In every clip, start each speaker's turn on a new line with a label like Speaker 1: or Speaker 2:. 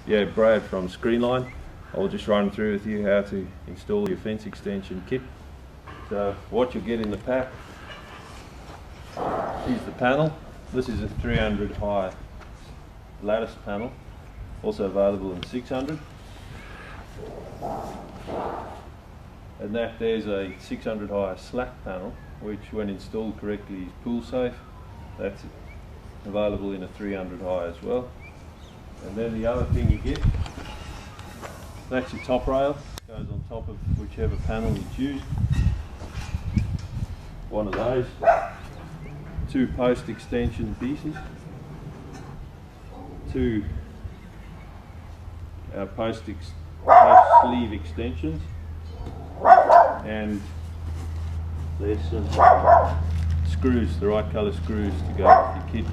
Speaker 1: Yeah, Brad from Screenline. I'll just run through with you how to install your fence extension kit. So what you'll get in the pack is the panel. This is a 300 high lattice panel, also available in 600. And that there's a 600 high slack panel, which when installed correctly is pool safe. That's available in a 300 high as well. And then the other thing you get, that's your top rail, goes on top of whichever panel you choose. One of those, 2 post extension pieces, 2 post sleeve extensions, and there's some screws, the right colour screws to go with your kit.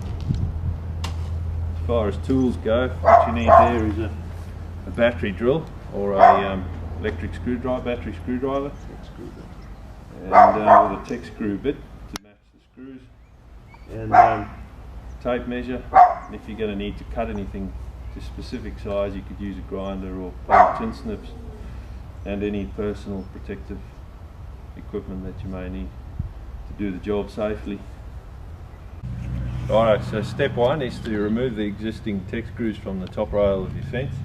Speaker 1: As far as tools go, what you need there is a battery drill or a electric screwdriver, battery screwdriver, and with a Tech screw bit to match the screws, and tape measure. And if you're going to need to cut anything to specific size, you could use a grinder or pull tin snips, and any personal protective equipment that you may need to do the job safely. Alright, so step 1 is to remove the existing Tech screws from the top rail of your fence.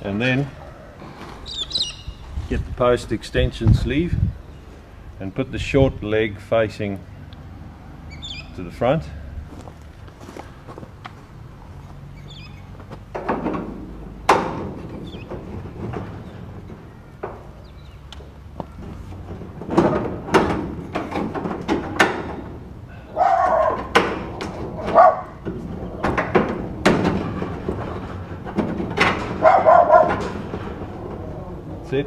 Speaker 1: And then get the post extension sleeve and put the short leg facing to the front. That's it.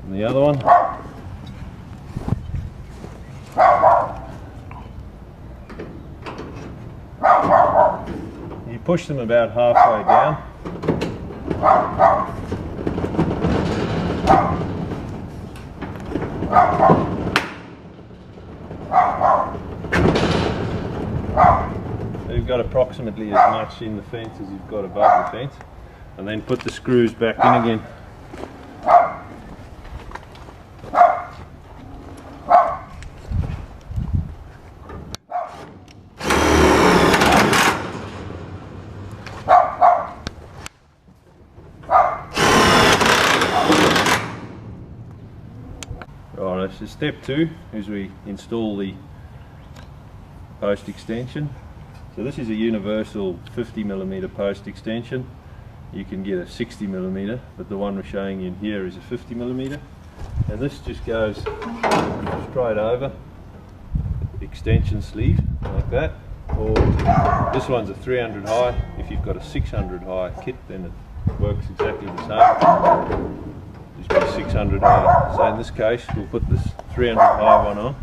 Speaker 1: And the other one. You push them about halfway down. So you've got approximately as much in the fence as you've got above the fence, and then put the screws back in again. Alright, so step 2 is we install the post extension. So this is a universal 50mm post extension. You can get a 60mm, but the one we're showing you in here is a 50mm. And this just goes straight over the extension sleeve, like that. Or this one's a 300 high. If you've got a 600 high kit, then it works exactly the same. Just be 600 high. So in this case, we'll put this 300 high one on.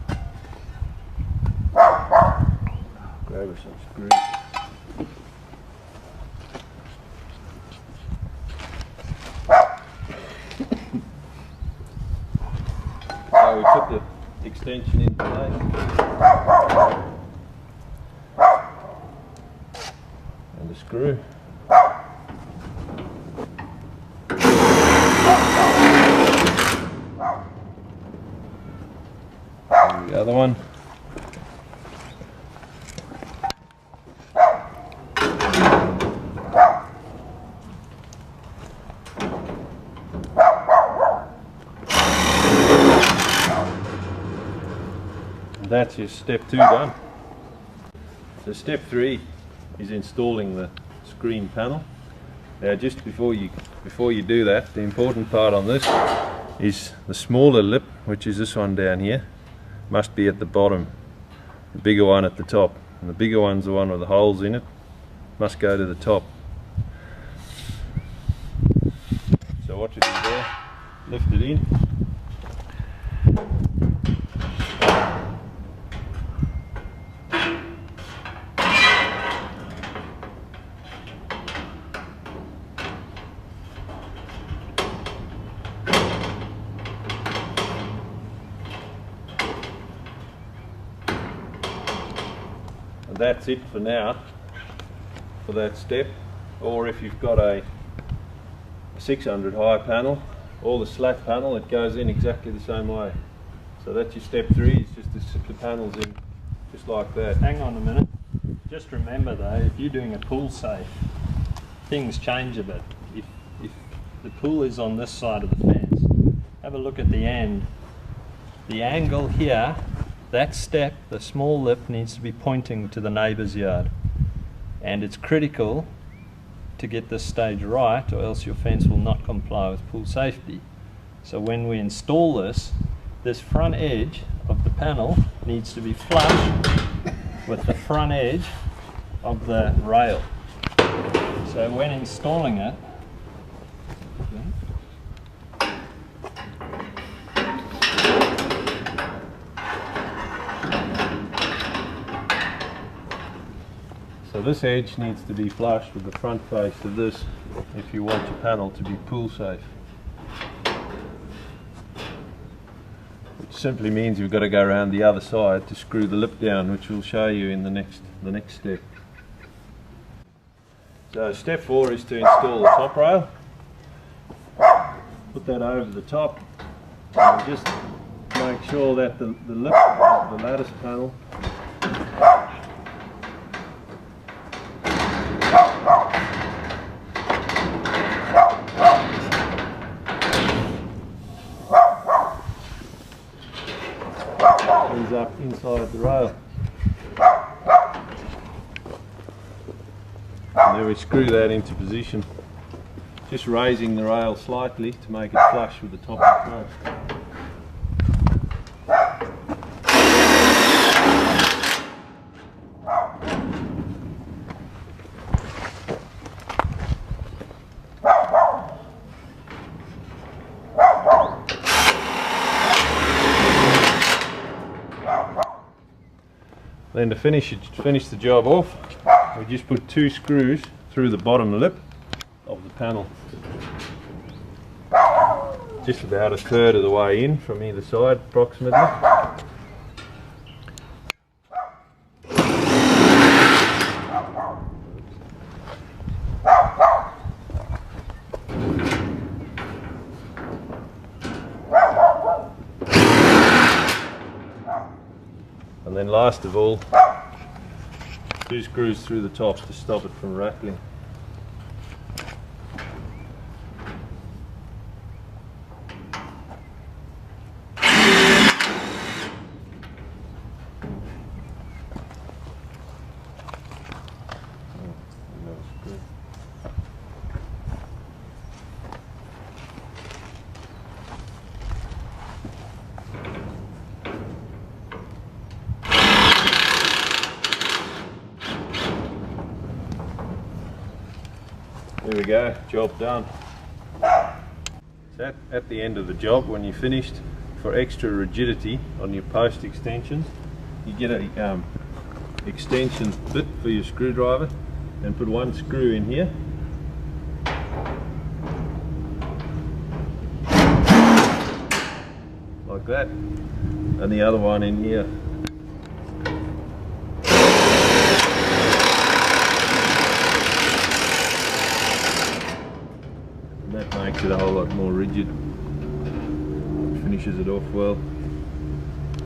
Speaker 1: Grab her some screws. So we put the extension in place. And the screw. And the other one. That's your step 2 done. So step 3 is installing the screen panel. Now just before you do that, the important part on this is the smaller lip, which is this one down here, must be at the bottom, the bigger one at the top, and the bigger one's the one with the holes in it, must go to the top. So what you do there, lift it in, And that's it for now for that step. Or if you've got a 600 high panel or the slat panel, it goes in exactly the same way. So that's your step 3, it's just the panels in just like that.
Speaker 2: Hang on a minute. Just remember though, if you're doing a pool safe, things change a bit. If the pool is on this side of the fence, have a look at the end. The angle here, that step, the small lip, needs to be pointing to the neighbour's yard. And it's critical to get this stage right, or else your fence will not comply with pool safety. So when we install this front edge of the panel needs to be flush with the front edge of the rail. So when installing it,
Speaker 1: so this edge needs to be flush with the front face of this if you want your panel to be pool safe. Which simply means you've got to go around the other side to screw the lip down, which we'll show you in the next step. So step 4 is to install the top rail. Put that over the top and just make sure that the lip of the lattice panel is up inside the rail. And then we screw that into position, just raising the rail slightly to make it flush with the top of the rail. Then to finish the job off, we just put 2 screws through the bottom lip of the panel. Just about a third of the way in from either side approximately. And then last of all, 2 screws through the top to stop it from rattling. There we go, job done. So at the end of the job, when you're finished, for extra rigidity on your post extensions, you get a extension bit for your screwdriver and put 1 screw in here. Like that. And the other one in here. That makes it a whole lot more rigid, finishes it off well.